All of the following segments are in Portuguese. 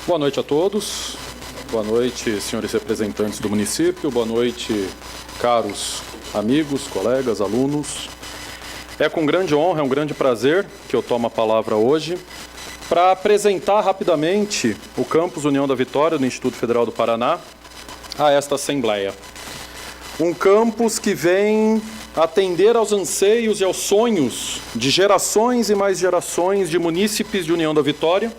Boa noite a todos. Boa noite, senhores representantes do município. Boa noite, caros amigos, colegas, alunos. É com grande honra, é um grande prazer que eu tomo a palavra hoje para apresentar rapidamente o campus União da Vitória do Instituto Federal do Paraná a esta Assembleia. Um campus que vem atender aos anseios e aos sonhos de gerações e mais gerações de munícipes de União da Vitória,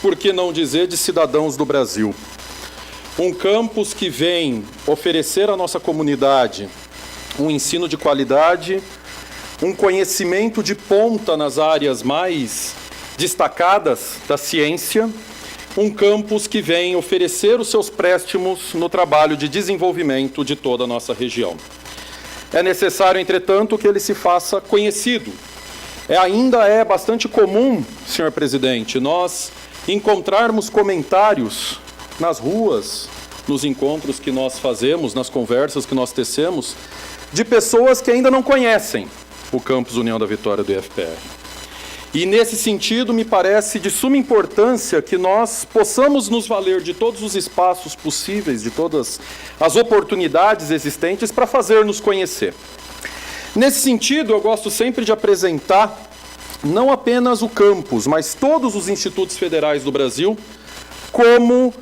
por que não dizer de cidadãos do Brasil. Um campus que vem oferecer à nossa comunidade um ensino de qualidade, um conhecimento de ponta nas áreas mais destacadas da ciência, um campus que vem oferecer os seus préstimos no trabalho de desenvolvimento de toda a nossa região. É necessário, entretanto, que ele se faça conhecido. Ainda é bastante comum, senhor presidente, nós encontrarmos comentários nas ruas, nos encontros que nós fazemos, nas conversas que nós tecemos, de pessoas que ainda não conhecem o campus União da Vitória do IFPR. E, nesse sentido, me parece de suma importância que nós possamos nos valer de todos os espaços possíveis, de todas as oportunidades existentes para fazer-nos conhecer. Nesse sentido, eu gosto sempre de apresentar não apenas o campus, mas todos os institutos federais do Brasil como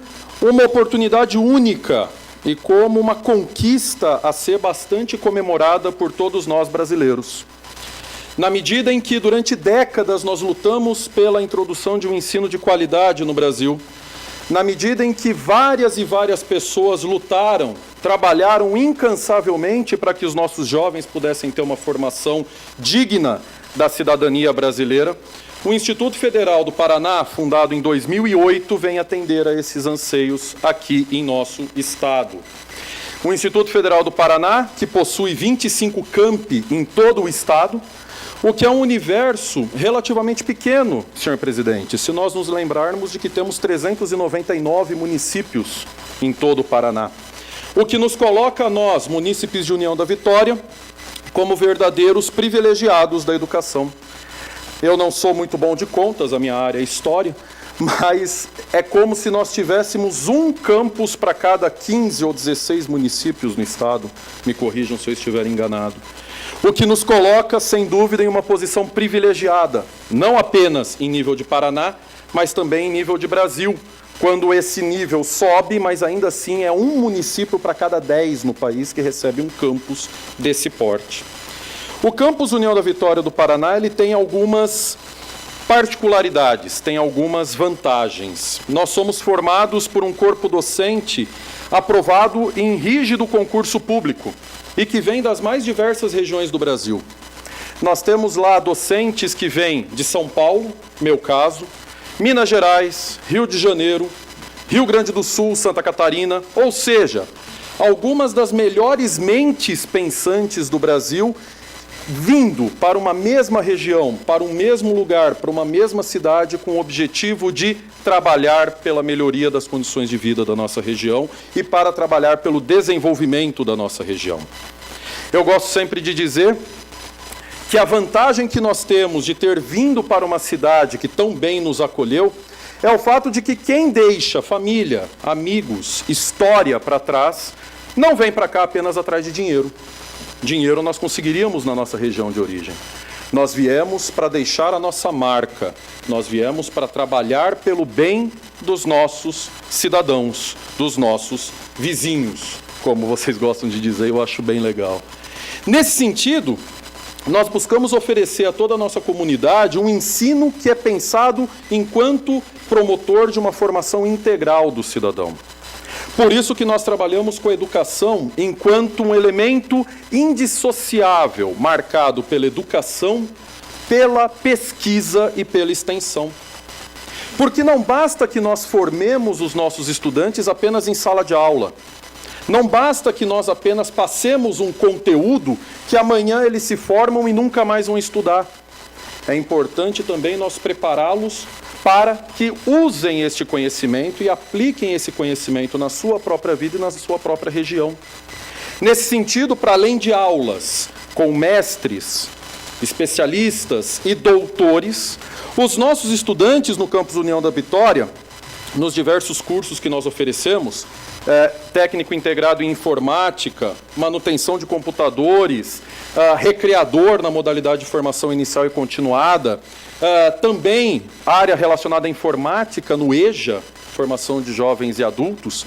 uma oportunidade única e como uma conquista a ser bastante comemorada por todos nós brasileiros. Na medida em que, durante décadas, nós lutamos pela introdução de um ensino de qualidade no Brasil, na medida em que várias e várias pessoas lutaram, trabalharam incansavelmente para que os nossos jovens pudessem ter uma formação digna da cidadania brasileira, o Instituto Federal do Paraná, fundado em 2008, vem atender a esses anseios aqui em nosso estado. O Instituto Federal do Paraná, que possui 25 campi em todo o estado, o que é um universo relativamente pequeno, senhor presidente, se nós nos lembrarmos de que temos 399 municípios em todo o Paraná. O que nos coloca a nós, munícipes de União da Vitória, como verdadeiros privilegiados da educação. Eu não sou muito bom de contas, a minha área é história, mas é como se nós tivéssemos um campus para cada 15 ou 16 municípios no estado, me corrijam se eu estiver enganado. O que nos coloca, sem dúvida, em uma posição privilegiada, não apenas em nível de Paraná, mas também em nível de Brasil, quando esse nível sobe, mas ainda assim é um município para cada 10 no país que recebe um campus desse porte. O campus União da Vitória do Paraná, ele tem algumas particularidades, tem algumas vantagens. Nós somos formados por um corpo docente aprovado em rígido concurso público e que vem das mais diversas regiões do Brasil. Nós temos lá docentes que vêm de São Paulo, meu caso, Minas Gerais, Rio de Janeiro, Rio Grande do Sul, Santa Catarina, ou seja, algumas das melhores mentes pensantes do Brasil vindo para uma mesma região, para um mesmo lugar, para uma mesma cidade, com o objetivo de trabalhar pela melhoria das condições de vida da nossa região e para trabalhar pelo desenvolvimento da nossa região. Eu gosto sempre de dizer que a vantagem que nós temos de ter vindo para uma cidade que tão bem nos acolheu é o fato de que quem deixa família, amigos, história para trás, não vem para cá apenas atrás de dinheiro. Dinheiro nós conseguiríamos na nossa região de origem. Nós viemos para deixar a nossa marca, nós viemos para trabalhar pelo bem dos nossos cidadãos, dos nossos vizinhos, como vocês gostam de dizer, eu acho bem legal. Nesse sentido, nós buscamos oferecer a toda a nossa comunidade um ensino que é pensado enquanto promotor de uma formação integral do cidadão. Por isso que nós trabalhamos com a educação enquanto um elemento indissociável, marcado pela educação, pela pesquisa e pela extensão. Porque não basta que nós formemos os nossos estudantes apenas em sala de aula. Não basta que nós apenas passemos um conteúdo que amanhã eles se formam e nunca mais vão estudar. É importante também nós prepará-los para que usem este conhecimento e apliquem esse conhecimento na sua própria vida e na sua própria região. Nesse sentido, para além de aulas com mestres, especialistas e doutores, os nossos estudantes no campus União da Vitória nos diversos cursos que nós oferecemos, técnico integrado em informática, manutenção de computadores, recreador na modalidade de formação inicial e continuada, também área relacionada à informática no EJA, formação de jovens e adultos,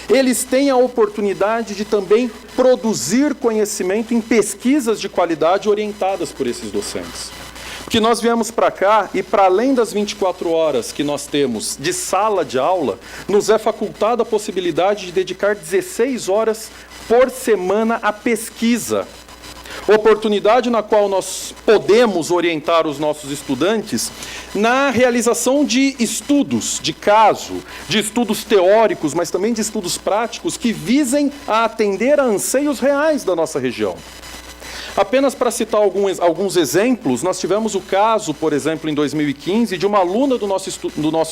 eles têm a oportunidade de também produzir conhecimento em pesquisas de qualidade orientadas por esses docentes. Porque nós viemos para cá e, para além das 24 horas que nós temos de sala de aula, nos é facultada a possibilidade de dedicar 16 horas por semana à pesquisa. Oportunidade na qual nós podemos orientar os nossos estudantes na realização de estudos de caso, de estudos teóricos, mas também de estudos práticos que visem a atender a anseios reais da nossa região. Apenas para citar alguns exemplos, nós tivemos o caso, por exemplo, em 2015, de uma aluna do nosso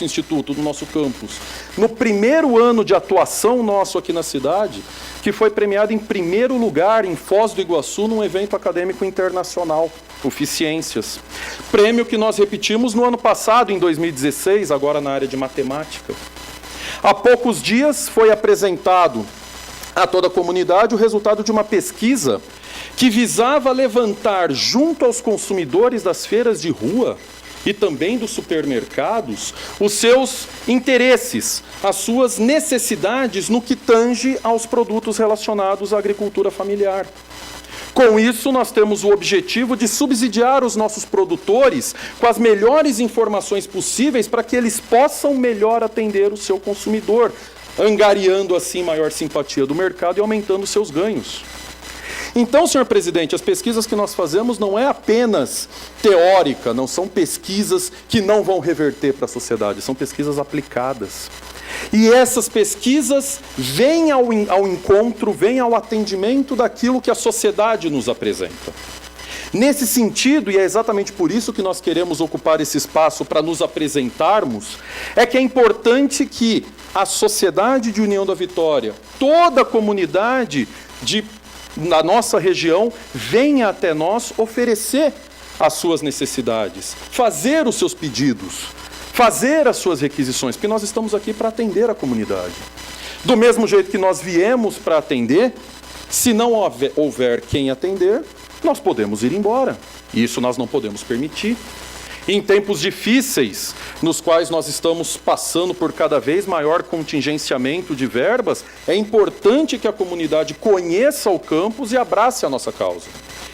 instituto, do nosso campus, no primeiro ano de atuação nosso aqui na cidade, que foi premiada em primeiro lugar em Foz do Iguaçu, num evento acadêmico internacional, o Ficiências. Prêmio que nós repetimos no ano passado, em 2016, agora na área de matemática. Há poucos dias foi apresentado a toda a comunidade o resultado de uma pesquisa que visava levantar junto aos consumidores das feiras de rua e também dos supermercados os seus interesses, as suas necessidades no que tange aos produtos relacionados à agricultura familiar. Com isso, nós temos o objetivo de subsidiar os nossos produtores com as melhores informações possíveis para que eles possam melhor atender o seu consumidor, angariando assim maior simpatia do mercado e aumentando seus ganhos. Então, senhor presidente, as pesquisas que nós fazemos não é apenas teórica, não são pesquisas que não vão reverter para a sociedade, são pesquisas aplicadas. E essas pesquisas vêm ao encontro, vêm ao atendimento daquilo que a sociedade nos apresenta. Nesse sentido, e é exatamente por isso que nós queremos ocupar esse espaço para nos apresentarmos, é que é importante que a sociedade de União da Vitória, toda a comunidade na nossa região, venha até nós oferecer as suas necessidades, fazer os seus pedidos, fazer as suas requisições, porque nós estamos aqui para atender a comunidade. Do mesmo jeito que nós viemos para atender, se não houver quem atender, nós podemos ir embora. E isso nós não podemos permitir. Em tempos difíceis, nos quais nós estamos passando por cada vez maior contingenciamento de verbas, é importante que a comunidade conheça o campus e abrace a nossa causa.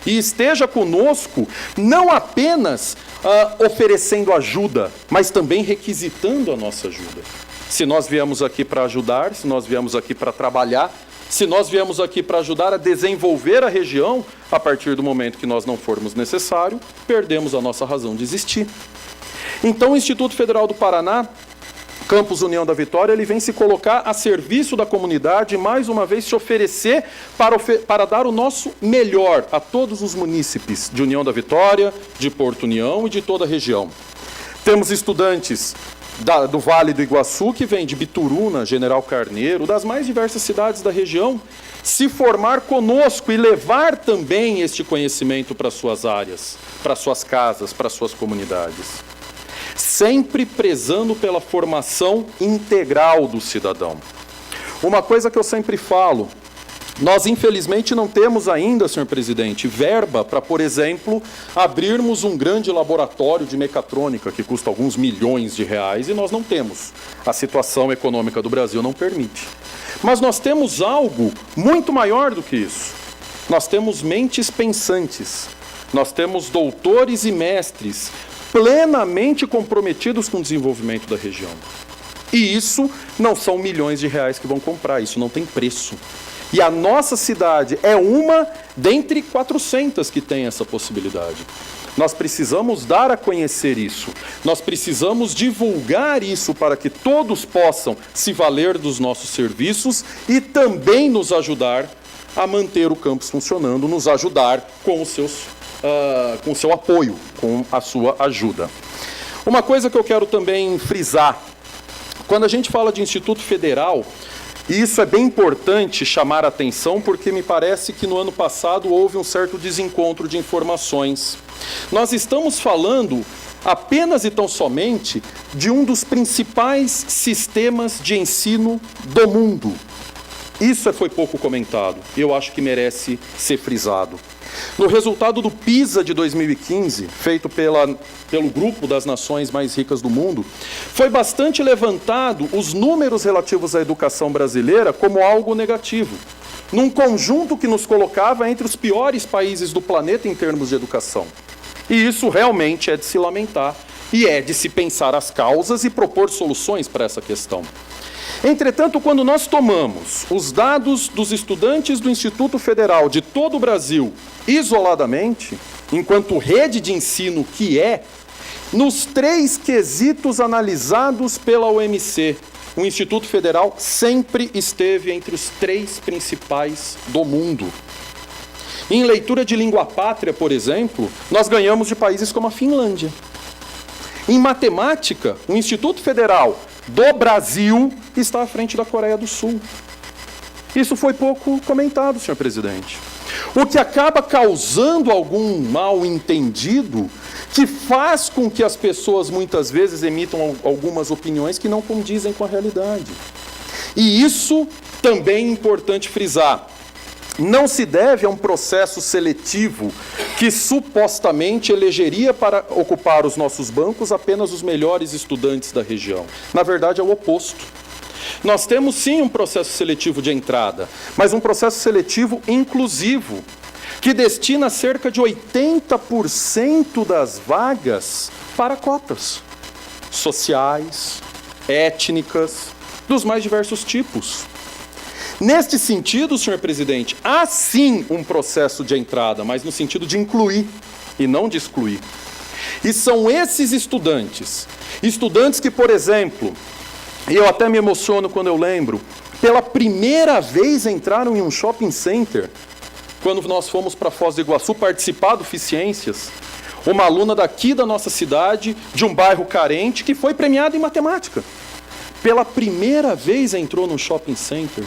E esteja conosco, não apenas oferecendo ajuda, mas também requisitando a nossa ajuda. Se nós viemos aqui para ajudar, se nós viemos aqui para trabalhar, se nós viemos aqui para ajudar a desenvolver a região, a partir do momento que nós não formos necessário, perdemos a nossa razão de existir. Então, o Instituto Federal do Paraná, Campus União da Vitória, ele vem se colocar a serviço da comunidade e, mais uma vez, se oferecer para dar o nosso melhor a todos os munícipes de União da Vitória, de Porto União e de toda a região. Temos estudantes do Vale do Iguaçu, que vem de Bituruna, General Carneiro, das mais diversas cidades da região, se formar conosco e levar também este conhecimento para suas áreas, para suas casas, para suas comunidades. Sempre prezando pela formação integral do cidadão. Uma coisa que eu sempre falo, nós infelizmente não temos ainda, senhor presidente, verba para, por exemplo, abrirmos um grande laboratório de mecatrônica que custa alguns milhões de reais e nós não temos. A situação econômica do Brasil não permite. Mas nós temos algo muito maior do que isso. Nós temos mentes pensantes, nós temos doutores e mestres plenamente comprometidos com o desenvolvimento da região. E isso não são milhões de reais que vão comprar, isso não tem preço. E a nossa cidade é uma dentre 400 que tem essa possibilidade. Nós precisamos dar a conhecer isso. Nós precisamos divulgar isso para que todos possam se valer dos nossos serviços e também nos ajudar a manter o campus funcionando, nos ajudar com o seu apoio, com a sua ajuda. Uma coisa que eu quero também frisar, quando a gente fala de Instituto Federal, e isso é bem importante chamar a atenção, porque me parece que no ano passado houve um certo desencontro de informações. Nós estamos falando apenas e tão somente de um dos principais sistemas de ensino do mundo. Isso foi pouco comentado e eu acho que merece ser frisado. No resultado do PISA de 2015, feito pelo grupo das nações mais ricas do mundo, foi bastante levantado os números relativos à educação brasileira como algo negativo, num conjunto que nos colocava entre os piores países do planeta em termos de educação. E isso realmente é de se lamentar e é de se pensar as causas e propor soluções para essa questão. Entretanto, quando nós tomamos os dados dos estudantes do Instituto Federal de todo o Brasil isoladamente, enquanto rede de ensino que é, nos 3 quesitos analisados pela OMC, o Instituto Federal sempre esteve entre os 3 principais do mundo. Em leitura de língua pátria, por exemplo, nós ganhamos de países como a Finlândia. Em matemática, o Instituto Federal do Brasil está à frente da Coreia do Sul. Isso foi pouco comentado, senhor presidente. O que acaba causando algum mal-entendido que faz com que as pessoas muitas vezes emitam algumas opiniões que não condizem com a realidade. E isso também é importante frisar. Não se deve a um processo seletivo que supostamente elegeria para ocupar os nossos bancos apenas os melhores estudantes da região. Na verdade, é o oposto. Nós temos sim um processo seletivo de entrada, mas um processo seletivo inclusivo, que destina cerca de 80% das vagas para cotas sociais, étnicas, dos mais diversos tipos. Neste sentido, senhor presidente, há sim um processo de entrada, mas no sentido de incluir e não de excluir. E são esses estudantes que, por exemplo, e eu até me emociono quando eu lembro, pela primeira vez entraram em um shopping center, quando nós fomos para Foz do Iguaçu participar do Ficiências, uma aluna daqui da nossa cidade, de um bairro carente, que foi premiada em matemática. Pela primeira vez entrou no shopping center,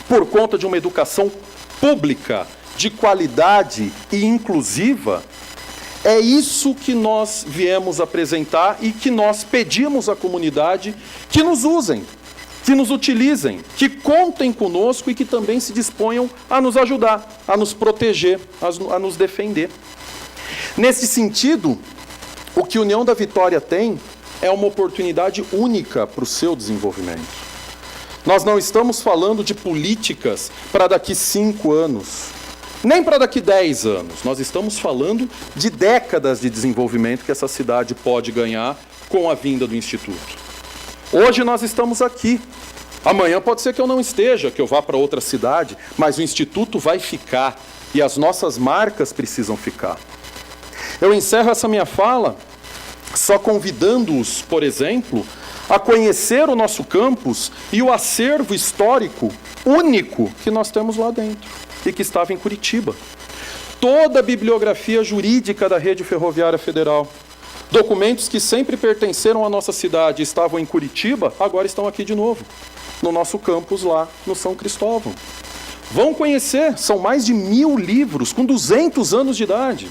por conta de uma educação pública, de qualidade e inclusiva. É isso que nós viemos apresentar e que nós pedimos à comunidade que nos usem, que nos utilizem, que contem conosco e que também se disponham a nos ajudar, a nos proteger, a nos defender. Nesse sentido, o que União da Vitória tem é uma oportunidade única para o seu desenvolvimento. Nós não estamos falando de políticas para daqui 5 anos, nem para daqui 10 anos. Nós estamos falando de décadas de desenvolvimento que essa cidade pode ganhar com a vinda do Instituto. Hoje nós estamos aqui. Amanhã pode ser que eu não esteja, que eu vá para outra cidade, mas o Instituto vai ficar e as nossas marcas precisam ficar. Eu encerro essa minha fala só convidando-os, por exemplo, a conhecer o nosso campus e o acervo histórico único que nós temos lá dentro e que estava em Curitiba. Toda a bibliografia jurídica da Rede Ferroviária Federal, documentos que sempre pertenceram à nossa cidade e estavam em Curitiba, agora estão aqui de novo, no nosso campus lá no São Cristóvão. Vão conhecer, são mais de 1000 livros com 200 anos de idade.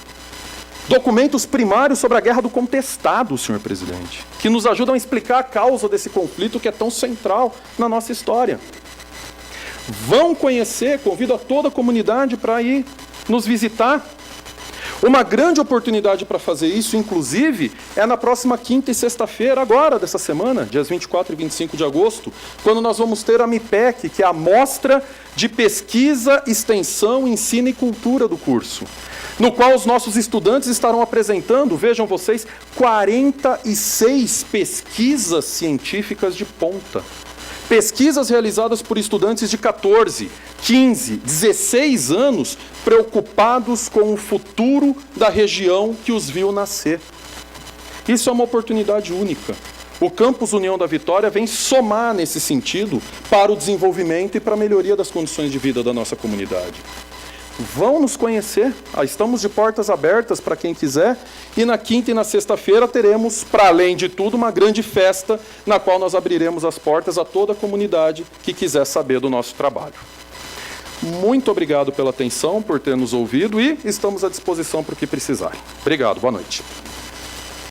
Documentos primários sobre a Guerra do Contestado, senhor presidente, que nos ajudam a explicar a causa desse conflito que é tão central na nossa história. Vão conhecer, convido a toda a comunidade para ir nos visitar. Uma grande oportunidade para fazer isso, inclusive, é na próxima quinta e sexta-feira, agora dessa semana, dias 24 e 25 de agosto, quando nós vamos ter a MIPEC, que é a Mostra de Pesquisa, Extensão, Ensino e Cultura do curso, no qual os nossos estudantes estarão apresentando, vejam vocês, 46 pesquisas científicas de ponta. Pesquisas realizadas por estudantes de 14, 15, 16 anos, preocupados com o futuro da região que os viu nascer. Isso é uma oportunidade única. O Campus União da Vitória vem somar nesse sentido para o desenvolvimento e para a melhoria das condições de vida da nossa comunidade. Vão nos conhecer, estamos de portas abertas para quem quiser, e na quinta e na sexta-feira teremos, para além de tudo, uma grande festa na qual nós abriremos as portas a toda a comunidade que quiser saber do nosso trabalho. Muito obrigado pela atenção, por ter nos ouvido e estamos à disposição para o que precisarem. Obrigado, boa noite.